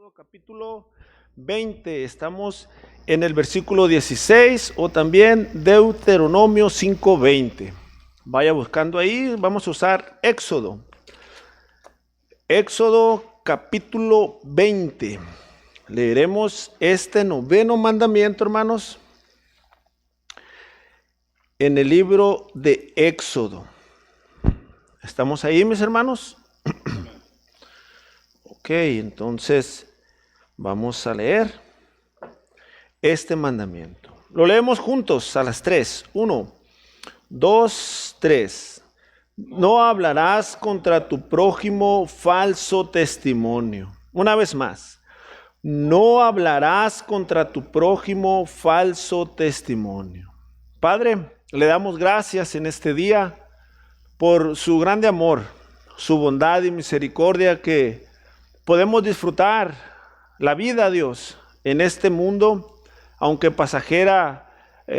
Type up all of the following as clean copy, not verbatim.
Éxodo capítulo 20, estamos en el versículo 16 o también Deuteronomio 5:20. Vaya buscando ahí, vamos a usar Éxodo. Éxodo capítulo 20. Leeremos este noveno mandamiento, hermanos, en el libro de Éxodo. ¿Estamos ahí, mis hermanos? Ok, entonces vamos a leer este mandamiento. Lo leemos juntos a las 3. 1, 2, 3. No hablarás contra tu prójimo falso testimonio. Una vez más. No hablarás contra tu prójimo falso testimonio. Padre, le damos gracias en este día por su grande amor, su bondad y misericordia que podemos disfrutar la vida, Dios, en este mundo, aunque pasajera.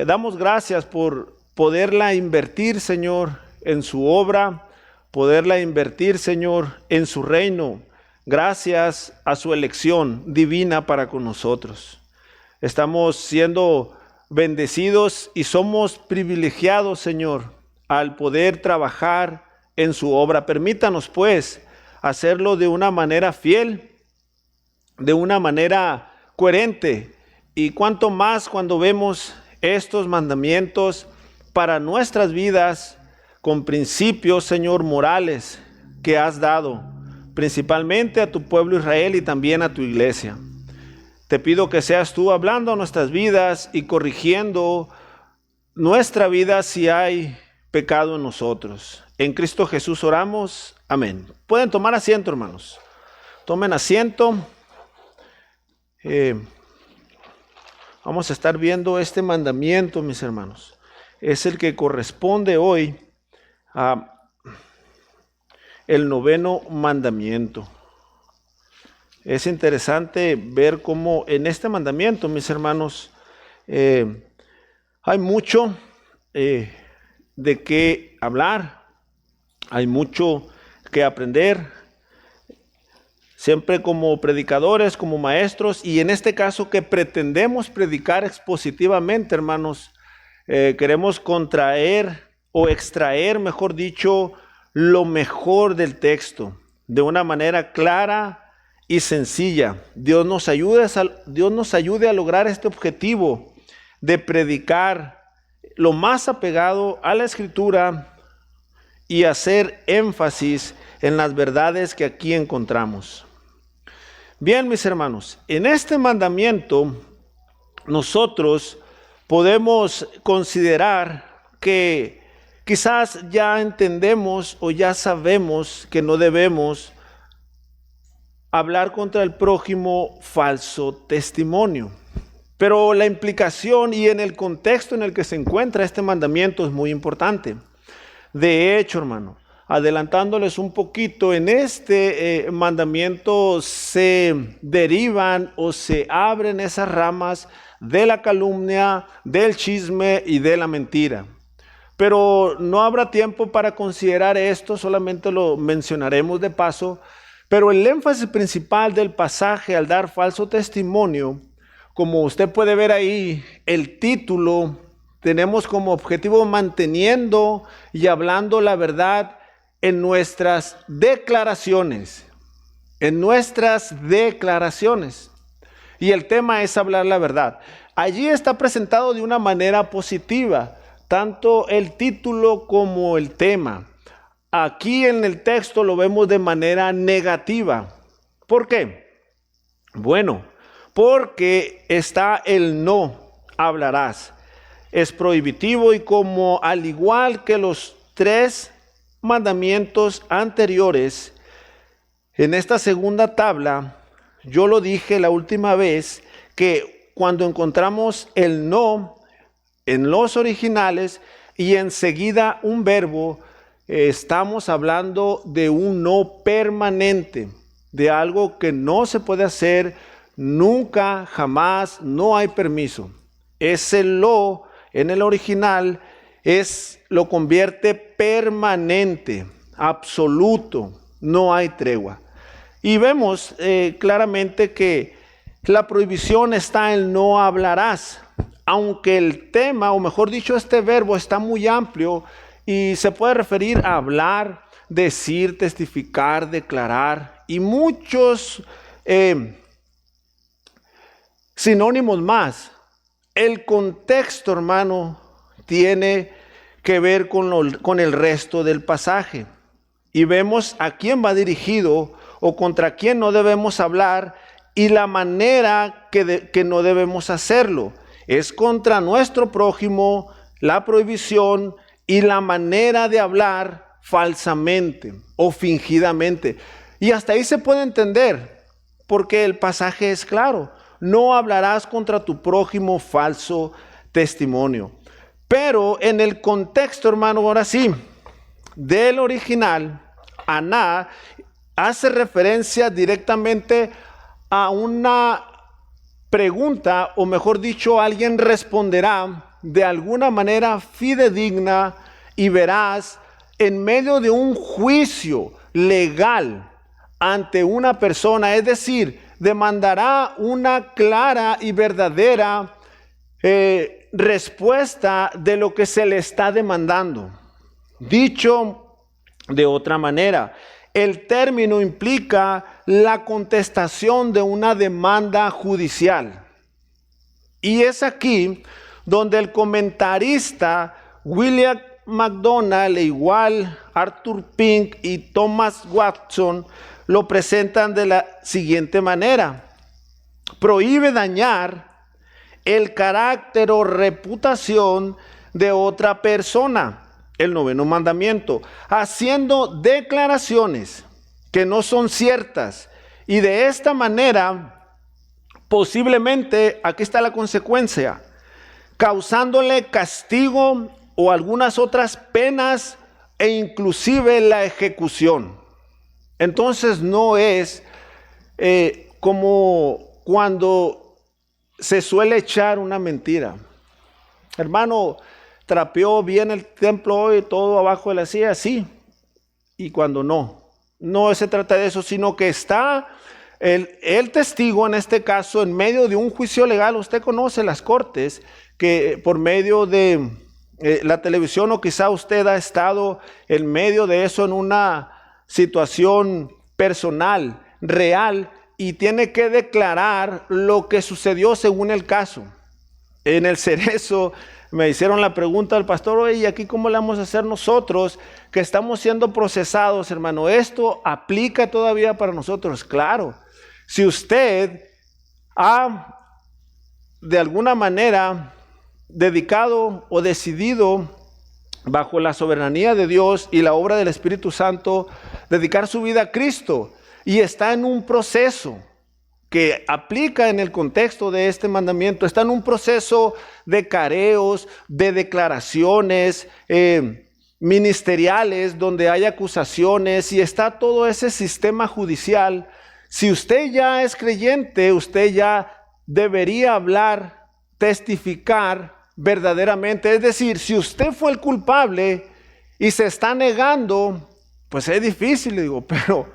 Damos gracias por poderla invertir, Señor, en su obra, poderla invertir, Señor, en su reino, gracias a su elección divina para con nosotros. Estamos siendo bendecidos y somos privilegiados, Señor, al poder trabajar en su obra. Permítanos, pues, hacerlo de una manera fiel, de una manera coherente, y cuanto más cuando vemos estos mandamientos para nuestras vidas con principios, Señor, morales que has dado, principalmente a tu pueblo Israel y también a tu iglesia. Te pido que seas tú hablando a nuestras vidas y corrigiendo nuestra vida si hay pecado en nosotros. En Cristo Jesús oramos. Amén. Pueden tomar asiento, hermanos. Tomen asiento. Vamos a estar viendo este mandamiento, mis hermanos. Es el que corresponde hoy a el noveno mandamiento. Es interesante ver cómo en este mandamiento, mis hermanos, hay mucho de qué hablar, hay mucho que aprender, siempre como predicadores, como maestros, y en este caso que pretendemos predicar expositivamente, hermanos, queremos contraer o extraer, mejor dicho, lo mejor del texto, de una manera clara y sencilla. Dios nos ayude a lograr este objetivo de predicar lo más apegado a la Escritura y hacer énfasis en las verdades que aquí encontramos. Bien, mis hermanos, en este mandamiento nosotros podemos considerar que quizás ya entendemos o ya sabemos que no debemos hablar contra el prójimo falso testimonio. Pero la implicación y en el contexto en el que se encuentra este mandamiento es muy importante. De hecho, hermano, adelantándoles un poquito, en este mandamiento se derivan o se abren esas ramas de la calumnia, del chisme y de la mentira. Pero no habrá tiempo para considerar esto, solamente lo mencionaremos de paso. Pero el énfasis principal del pasaje al dar falso testimonio, como usted puede ver ahí, el título, tenemos como objetivo manteniendo y hablando la verdad en nuestras declaraciones. En nuestras declaraciones. Y el tema es hablar la verdad. Allí está presentado de una manera positiva, tanto el título como el tema. Aquí en el texto lo vemos de manera negativa. ¿Por qué? Bueno, porque está el no hablarás. Es prohibitivo y como al igual que los 3 mandamientos anteriores, en esta segunda tabla, yo lo dije la última vez, que cuando encontramos el no en los originales y enseguida un verbo, estamos hablando de un no permanente, de algo que no se puede hacer nunca, jamás, no hay permiso. Ese lo en el original lo convierte permanente, absoluto, no hay tregua. Y vemos claramente que la prohibición está en no hablarás, aunque el tema, o mejor dicho, este verbo está muy amplio y se puede referir a hablar, decir, testificar, declarar y muchos sinónimos más. El contexto, hermano, tiene que ver con el resto del pasaje. Y vemos a quién va dirigido o contra quién no debemos hablar y la manera que no debemos hacerlo. Es contra nuestro prójimo, la prohibición y la manera de hablar falsamente o fingidamente. Y hasta ahí se puede entender, porque el pasaje es claro. No hablarás contra tu prójimo falso testimonio. Pero en el contexto, hermano, ahora sí, del original, aná hace referencia directamente a una pregunta, o mejor dicho, alguien responderá de alguna manera fidedigna y veraz en medio de un juicio legal ante una persona, es decir, demandará una clara y verdadera respuesta de lo que se le está demandando. Dicho de otra manera, el término implica la contestación de una demanda judicial. Y es aquí donde el comentarista William MacDonald, e igual Arthur Pink y Thomas Watson, lo presentan de la siguiente manera: prohíbe dañar el carácter o reputación de otra persona, el noveno mandamiento, haciendo declaraciones que no son ciertas, y de esta manera posiblemente, aquí está la consecuencia, causándole castigo o algunas otras penas e inclusive la ejecución. Entonces no es como cuando se suele echar una mentira. Hermano, trapeó bien el templo hoy, todo abajo de la silla, sí. Y cuando no se trata de eso, sino que está el testigo, en este caso, en medio de un juicio legal. Usted conoce las cortes, que por medio de la televisión, o quizá usted ha estado en medio de eso en una situación personal, real, y tiene que declarar lo que sucedió según el caso. En el Cerezo me hicieron la pregunta al pastor: oye, ¿y aquí cómo le vamos a hacer nosotros que estamos siendo procesados, hermano? ¿Esto aplica todavía para nosotros? Claro. Si usted ha de alguna manera dedicado o decidido, bajo la soberanía de Dios y la obra del Espíritu Santo, dedicar su vida a Cristo, y está en un proceso que aplica en el contexto de este mandamiento, está en un proceso de careos, de declaraciones ministeriales, donde hay acusaciones y está todo ese sistema judicial. Si usted ya es creyente, usted ya debería hablar, testificar verdaderamente. Es decir, si usted fue el culpable y se está negando, pues es difícil, digo, pero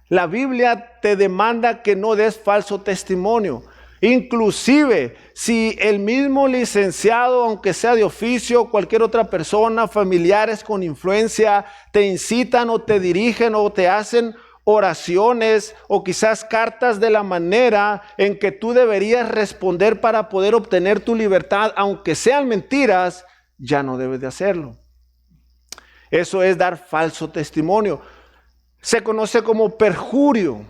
la Biblia te demanda que no des falso testimonio. Inclusive, si el mismo licenciado, aunque sea de oficio, cualquier otra persona, familiares con influencia, te incitan o te dirigen o te hacen oraciones o quizás cartas de la manera en que tú deberías responder para poder obtener tu libertad, aunque sean mentiras, ya no debes de hacerlo. Eso es dar falso testimonio. Se conoce como perjurio,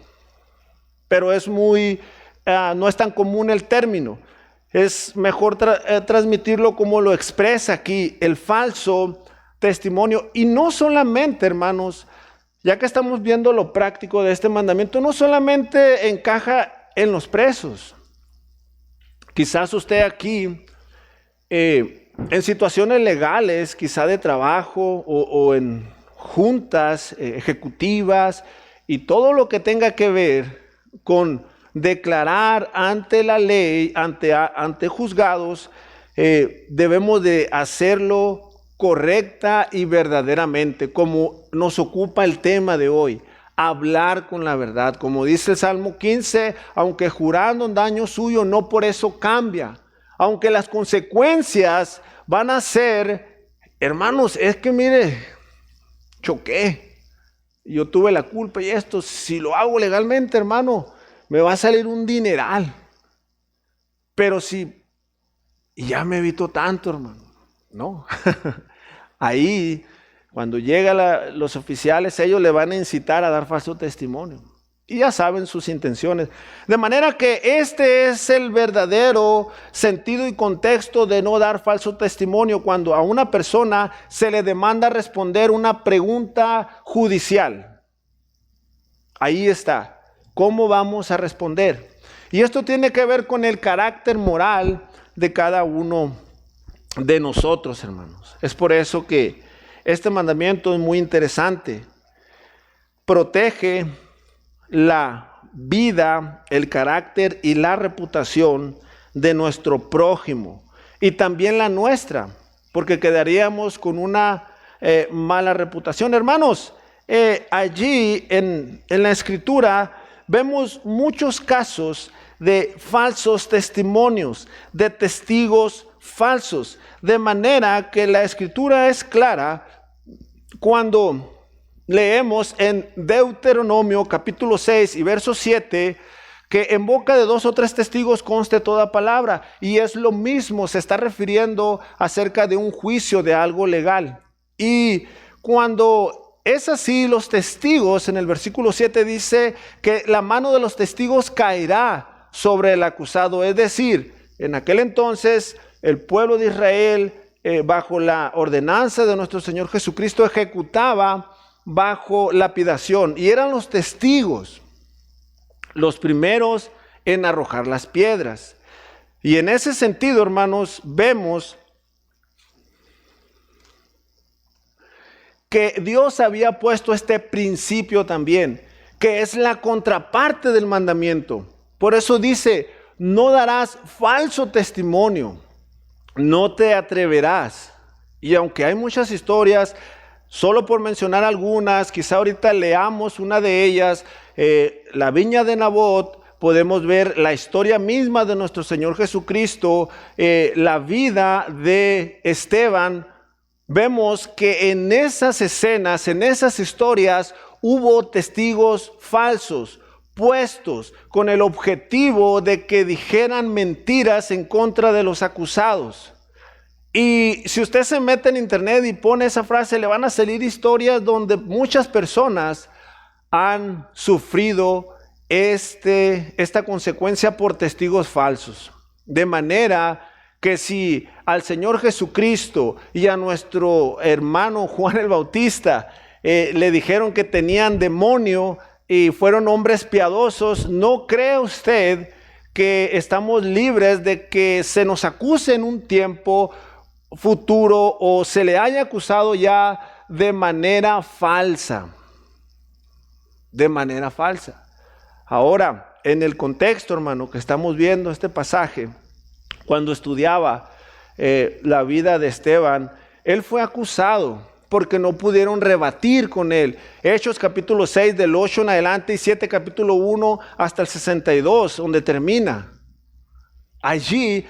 pero es no es tan común el término. Es mejor transmitirlo como lo expresa aquí, el falso testimonio. Y no solamente, hermanos, ya que estamos viendo lo práctico de este mandamiento, no solamente encaja en los presos. Quizás usted aquí, en situaciones legales, quizá de trabajo o en juntas ejecutivas y todo lo que tenga que ver con declarar ante la ley, ante juzgados, debemos de hacerlo correcta y verdaderamente, como nos ocupa el tema de hoy. hablar con la verdad. Como dice el Salmo 15, aunque jurando en daño suyo, no por eso cambia. Aunque las consecuencias van a ser, hermanos, es que mire, choqué, yo tuve la culpa y esto, si lo hago legalmente, hermano, me va a salir un dineral. Pero si ya me evito tanto, hermano, no. Ahí, cuando llegan los oficiales, ellos le van a incitar a dar falso testimonio. Y ya saben sus intenciones. De manera que este es el verdadero sentido y contexto de no dar falso testimonio, cuando a una persona se le demanda responder una pregunta judicial. Ahí está. ¿Cómo vamos a responder? Y esto tiene que ver con el carácter moral de cada uno de nosotros, hermanos. Es por eso que este mandamiento es muy interesante. Protege la vida, el carácter y la reputación de nuestro prójimo y también la nuestra, porque quedaríamos con una mala reputación. Hermanos, allí en la Escritura vemos muchos casos de falsos testimonios, de testigos falsos, de manera que la Escritura es clara cuando leemos en Deuteronomio capítulo 6 y verso 7, que en boca de 2 o 3 testigos conste toda palabra, y es lo mismo, se está refiriendo acerca de un juicio de algo legal. Y cuando es así, los testigos, en el versículo 7 dice que la mano de los testigos caerá sobre el acusado, es decir, en aquel entonces el pueblo de Israel, bajo la ordenanza de nuestro Señor Jesucristo, ejecutaba bajo lapidación, y eran los testigos los primeros en arrojar las piedras. Y en ese sentido, hermanos, vemos que Dios había puesto este principio también, que es la contraparte del mandamiento. Por eso dice, no darás falso testimonio, no te atreverás. Y aunque hay muchas historias, solo por mencionar algunas, quizá ahorita leamos una de ellas, la viña de Nabot. Podemos ver la historia misma de nuestro Señor Jesucristo, la vida de Esteban. Vemos que en esas escenas, en esas historias, hubo testigos falsos, puestos con el objetivo de que dijeran mentiras en contra de los acusados. Y si usted se mete en internet y pone esa frase, le van a salir historias donde muchas personas han sufrido esta consecuencia por testigos falsos. De manera que si al Señor Jesucristo y a nuestro hermano Juan el Bautista le dijeron que tenían demonio y fueron hombres piadosos, ¿no cree usted que estamos libres de que se nos acuse en un tiempo futuro o se le haya acusado ya de manera falsa? De manera falsa. Ahora, en el contexto, hermano, que estamos viendo este pasaje, cuando estudiaba la vida de Esteban, él fue acusado porque no pudieron rebatir con él. Hechos capítulo 6 del 8 en adelante y 7 capítulo 1 hasta el 62, donde termina. Allí,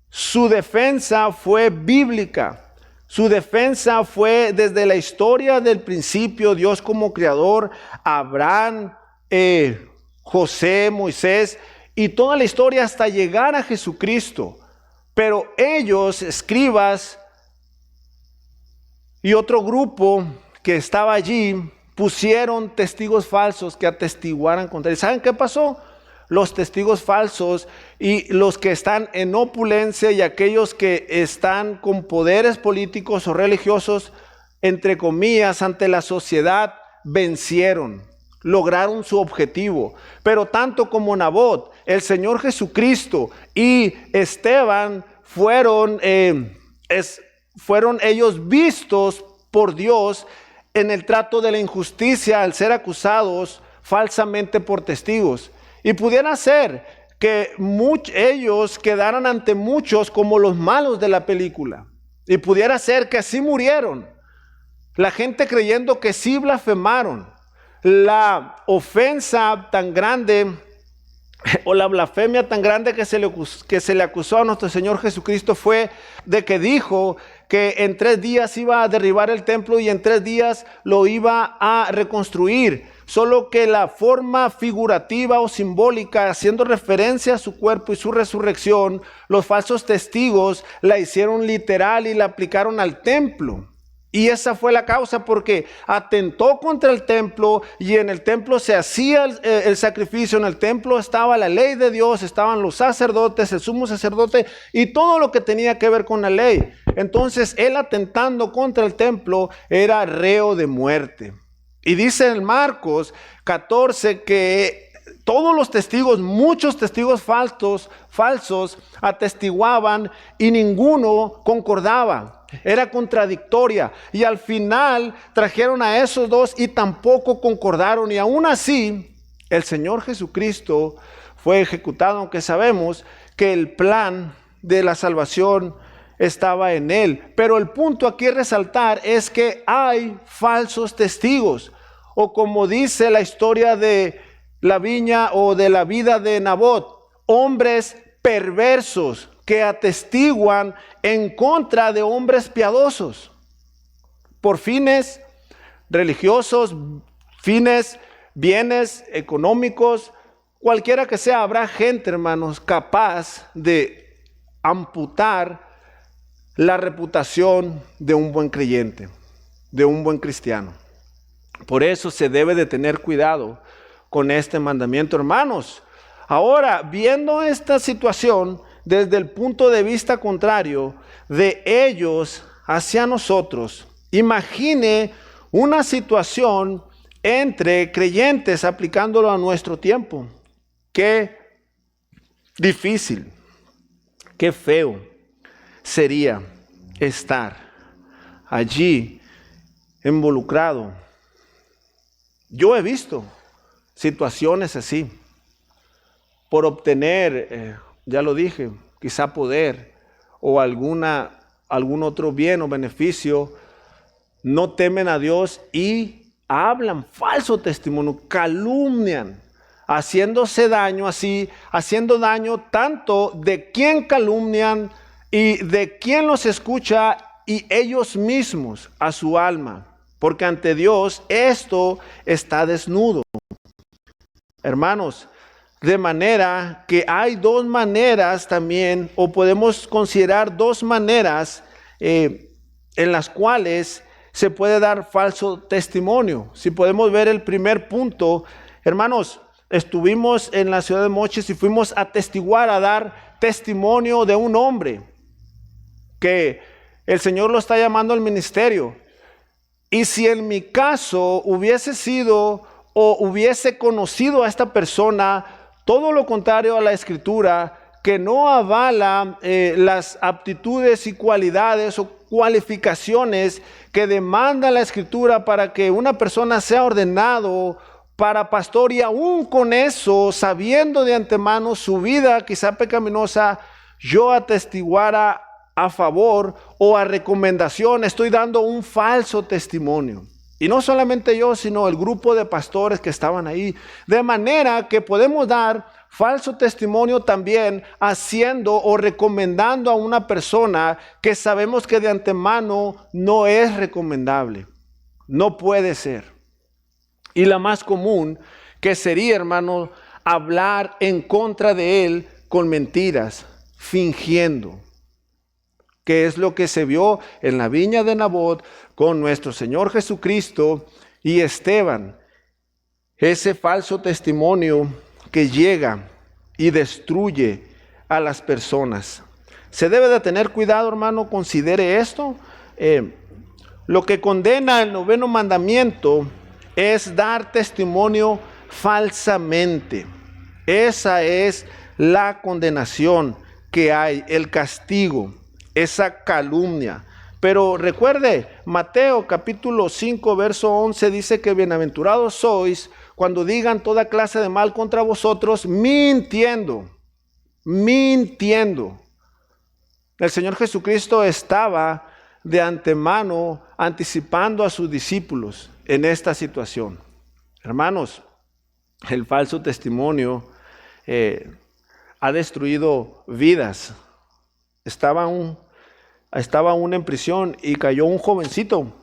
su defensa fue bíblica. Su defensa fue desde la historia del principio, Dios como creador, Abraham, José, Moisés y toda la historia hasta llegar a Jesucristo. Pero ellos, escribas y otro grupo que estaba allí, pusieron testigos falsos que atestiguaran contra él. ¿Saben qué pasó? Los testigos falsos y los que están en opulencia y aquellos que están con poderes políticos o religiosos, entre comillas, ante la sociedad, vencieron, lograron su objetivo. Pero tanto como Nabot, el Señor Jesucristo y Esteban fueron ellos vistos por Dios en el trato de la injusticia al ser acusados falsamente por testigos. Y pudiera ser que ellos quedaran ante muchos como los malos de la película. Y pudiera ser que así murieron. La gente creyendo que sí blasfemaron. la ofensa tan grande o la blasfemia tan grande que se le acusó a nuestro Señor Jesucristo fue de que dijo que en 3 días iba a derribar el templo y en 3 días lo iba a reconstruir. Solo que la forma figurativa o simbólica, haciendo referencia a su cuerpo y su resurrección, los falsos testigos la hicieron literal y la aplicaron al templo. Y esa fue la causa, porque atentó contra el templo, y en el templo se hacía el sacrificio, en el templo estaba la ley de Dios, estaban los sacerdotes, el sumo sacerdote y todo lo que tenía que ver con la ley. Entonces él, atentando contra el templo, era reo de muerte. Y dice en Marcos 14 que todos los testigos, muchos testigos falsos atestiguaban y ninguno concordaba. Era contradictoria, y al final trajeron a esos 2 y tampoco concordaron, y aún así el Señor Jesucristo fue ejecutado, aunque sabemos que el plan de la salvación estaba en él. Pero el punto aquí a resaltar es que hay falsos testigos, o como dice la historia de la viña o de la vida de Nabot, hombres perversos que atestiguan en contra de hombres piadosos por fines religiosos, bienes económicos, cualquiera que sea. Habrá gente, hermanos, capaz de amputar la reputación de un buen creyente, de un buen cristiano. Por eso se debe de tener cuidado con este mandamiento, hermanos. Ahora, viendo esta situación desde el punto de vista contrario de ellos hacia nosotros, imagine una situación entre creyentes aplicándolo a nuestro tiempo. Qué difícil, qué feo sería estar allí involucrado. Yo he visto situaciones así, por obtener, ya lo dije, quizá poder o algún otro bien o beneficio, no temen a Dios y hablan falso testimonio, calumnian, haciéndose daño así, haciendo daño tanto de quien calumnian y de quien los escucha y ellos mismos a su alma, porque ante Dios esto está desnudo. Hermanos, de manera que hay 2 maneras también, o podemos considerar 2 maneras en las cuales se puede dar falso testimonio. Si podemos ver el primer punto, hermanos, estuvimos en la ciudad de Mochis y fuimos a testiguar, a dar testimonio de un hombre que el Señor lo está llamando al ministerio. Y si en mi caso hubiese sido o hubiese conocido a esta persona, todo lo contrario a la Escritura, que no avala las aptitudes y cualidades o cualificaciones que demanda la Escritura para que una persona sea ordenado para pastor, y aún con eso, sabiendo de antemano su vida quizá pecaminosa, yo atestiguara a favor o a recomendación, estoy dando un falso testimonio. Y no solamente yo, sino el grupo de pastores que estaban ahí. De manera que podemos dar falso testimonio también haciendo o recomendando a una persona que sabemos que de antemano no es recomendable. No puede ser. Y la más común que sería, hermano, hablar en contra de él con mentiras, fingiendo. Que es lo que se vio en la viña de Nabot con nuestro Señor Jesucristo y Esteban. Ese falso testimonio que llega y destruye a las personas. Se debe de tener cuidado, hermano, considere esto. Lo que condena el 9º mandamiento es dar testimonio falsamente. Esa es la condenación que hay, el castigo. Esa calumnia. Pero recuerde, Mateo capítulo 5 verso 11 dice que bienaventurados sois cuando digan toda clase de mal contra vosotros, mintiendo. El Señor Jesucristo estaba de antemano anticipando a sus discípulos en esta situación. Hermanos, el falso testimonio ha destruido vidas. Estaba aún en prisión y cayó un jovencito,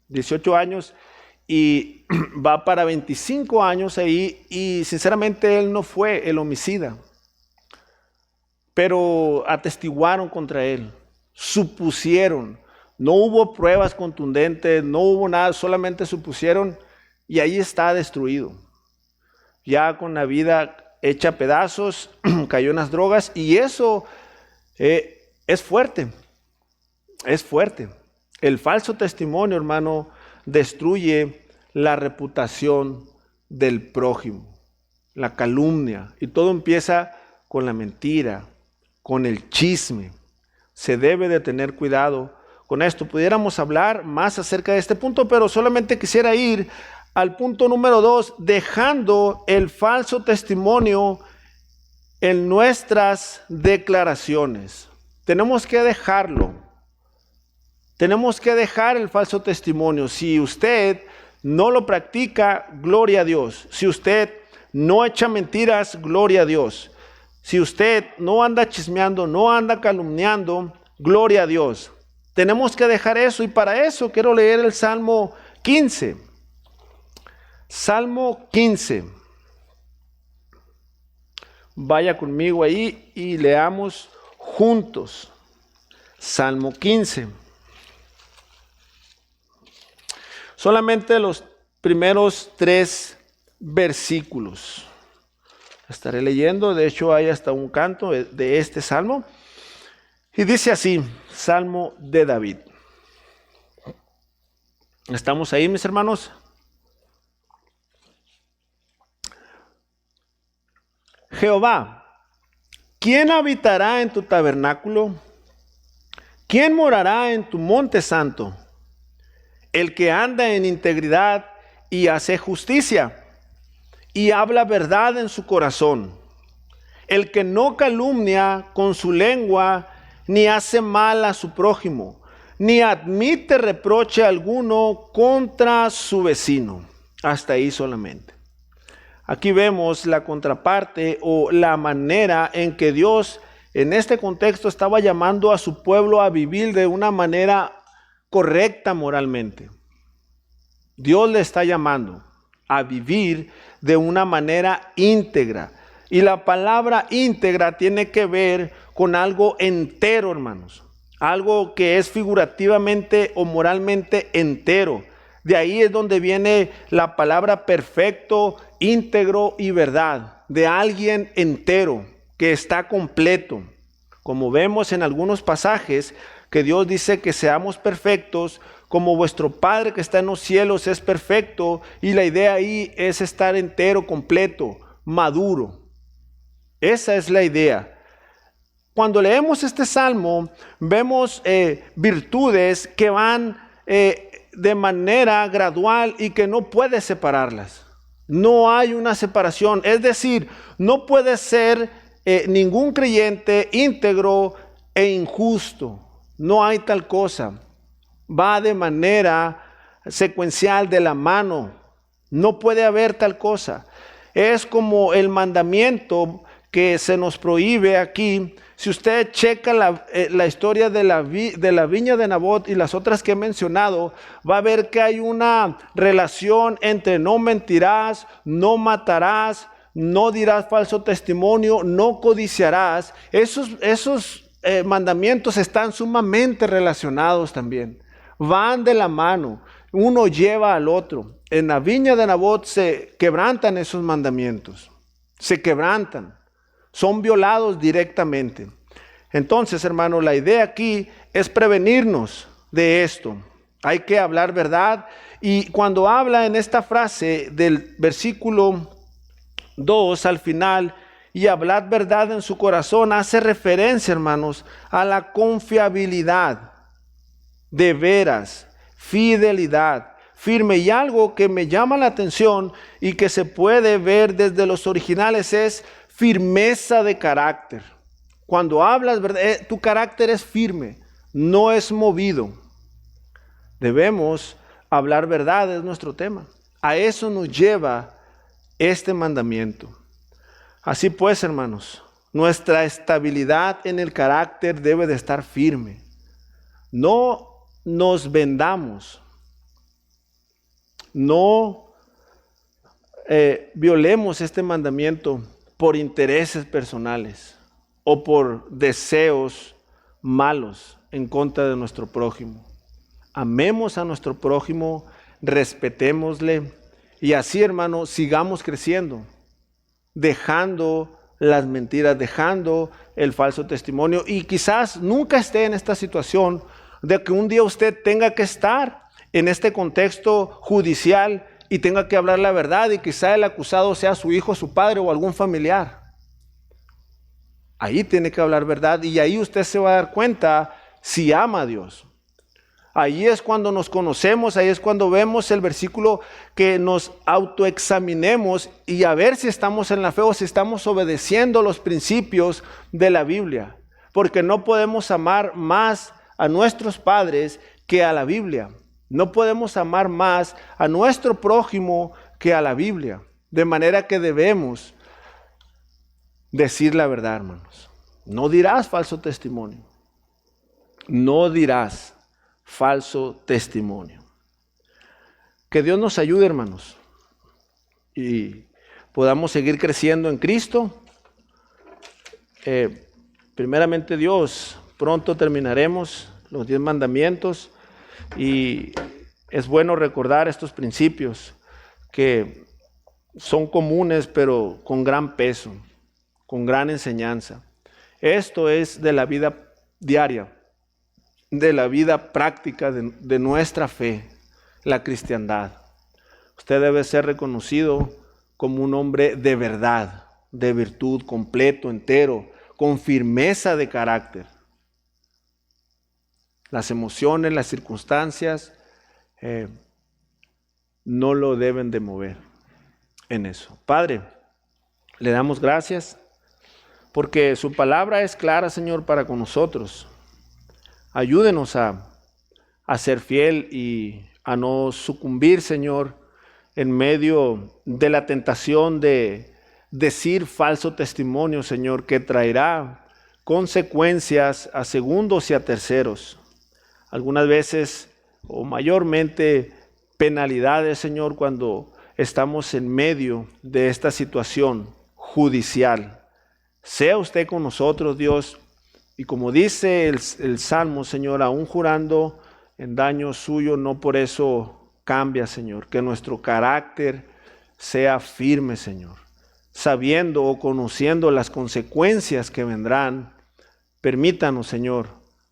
18 años, y va para 25 años ahí, y sinceramente él no fue el homicida, pero atestiguaron contra él, supusieron, no hubo pruebas contundentes, no hubo nada, solamente supusieron, y ahí está destruido, ya con la vida hecha a pedazos, cayó en las drogas, y eso es fuerte. Es fuerte. El falso testimonio, hermano, destruye la reputación del prójimo, la calumnia, y todo empieza con la mentira, con el chisme. Se debe de tener cuidado con esto. Pudiéramos hablar más acerca de este punto, pero solamente quisiera ir al punto número 2, dejando el falso testimonio en nuestras declaraciones. Tenemos que dejarlo. Tenemos que dejar el falso testimonio. Si usted no lo practica, gloria a Dios. Si usted no echa mentiras, gloria a Dios. Si usted no anda chismeando, no anda calumniando, gloria a Dios. Tenemos que dejar eso, y para eso quiero leer el Salmo 15. Salmo 15. Vaya conmigo ahí y leamos juntos. Salmo 15. Solamente los primeros 3 versículos estaré leyendo. De hecho, hay hasta un canto de este salmo. Y dice así, Salmo de David. ¿Estamos ahí, mis hermanos? Jehová, ¿quién habitará en tu tabernáculo? ¿Quién morará en tu monte santo? El que anda en integridad y hace justicia, y habla verdad en su corazón. El que no calumnia con su lengua, ni hace mal a su prójimo, ni admite reproche alguno contra su vecino. Hasta ahí solamente. Aquí vemos la contraparte o la manera en que Dios en este contexto estaba llamando a su pueblo a vivir de una manera correcta moralmente. Dios le está llamando a vivir de una manera íntegra. Y la palabra íntegra tiene que ver con algo entero, hermanos. Algo que es figurativamente o moralmente entero. De ahí es donde viene la palabra perfecto, íntegro y verdad. De alguien entero, que está completo. Como vemos en algunos pasajes, que Dios dice que seamos perfectos, como vuestro Padre que está en los cielos es perfecto, y la idea ahí es estar entero, completo, maduro. Esa es la idea. Cuando leemos este salmo, vemos virtudes que van de manera gradual y que no puedes separarlas. No hay una separación, es decir, no puede ser ningún creyente íntegro e injusto. No hay tal cosa. Va de manera secuencial, de la mano. No puede haber tal cosa. Es como el mandamiento que se nos prohíbe aquí. Si usted checa la historia de la viña de Nabot y las otras que he mencionado, va a ver que hay una relación entre no mentirás, no matarás, no dirás falso testimonio, no codiciarás. Esos mandamientos están sumamente relacionados también. Van de la mano, uno lleva al otro. En la viña de Nabot se quebrantan esos mandamientos, se quebrantan, son violados directamente. Entonces, hermano, la idea aquí es prevenirnos de esto. Hay que hablar verdad, y cuando habla en esta frase del versículo 2 al final, y hablad verdad en su corazón, hace referencia, hermanos, a la confiabilidad, de veras, fidelidad, firme. Y algo que me llama la atención y que se puede ver desde los originales es firmeza de carácter. Cuando hablas verdad, tu carácter es firme, no es movido. Debemos hablar verdad, es nuestro tema. A eso nos lleva este mandamiento. Así pues, hermanos, nuestra estabilidad en el carácter debe de estar firme. No nos vendamos. No violemos este mandamiento por intereses personales o por deseos malos en contra de nuestro prójimo. Amemos a nuestro prójimo, respetémosle y así, hermano, sigamos creciendo, dejando las mentiras, dejando el falso testimonio, y quizás nunca esté en esta situación de que un día usted tenga que estar en este contexto judicial y tenga que hablar la verdad, y quizá el acusado sea su hijo, su padre o algún familiar. Ahí tiene que hablar verdad, y ahí usted se va a dar cuenta si ama a Dios. Ahí es cuando nos conocemos, ahí es cuando vemos el versículo, que nos autoexaminemos y a ver si estamos en la fe o si estamos obedeciendo los principios de la Biblia. Porque no podemos amar más a nuestros padres que a la Biblia. No podemos amar más a nuestro prójimo que a la Biblia. De manera que debemos decir la verdad, hermanos. No dirás falso testimonio. No dirás falso testimonio. Que Dios nos ayude, hermanos, y podamos seguir creciendo en Cristo. Primeramente Dios, pronto terminaremos los 10 mandamientos, y es bueno recordar estos principios que son comunes pero con gran peso, con gran enseñanza. Esto es de la vida diaria, de la vida práctica de nuestra fe, la cristiandad. Usted debe ser reconocido como un hombre de verdad, de virtud, completo, entero, con firmeza de carácter. Las emociones, las circunstancias no lo deben de mover en eso. Padre, le damos gracias porque su palabra es clara, Señor, para con nosotros. Ayúdenos a ser fiel y a no sucumbir, Señor, en medio de la tentación de decir falso testimonio, Señor, que traerá consecuencias a segundos y a terceros. Algunas veces, o mayormente, penalidades, Señor, cuando estamos en medio de esta situación judicial. Sea usted con nosotros, Dios, y como dice el Salmo, Señor, aún jurando en daño suyo, no por eso cambia, Señor. Que nuestro carácter sea firme, Señor. Sabiendo o conociendo las consecuencias que vendrán, permítanos, Señor,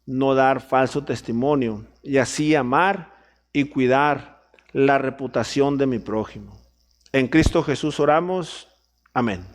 no dar falso testimonio y así amar y cuidar la reputación de mi prójimo. En Cristo Jesús oramos. Amén.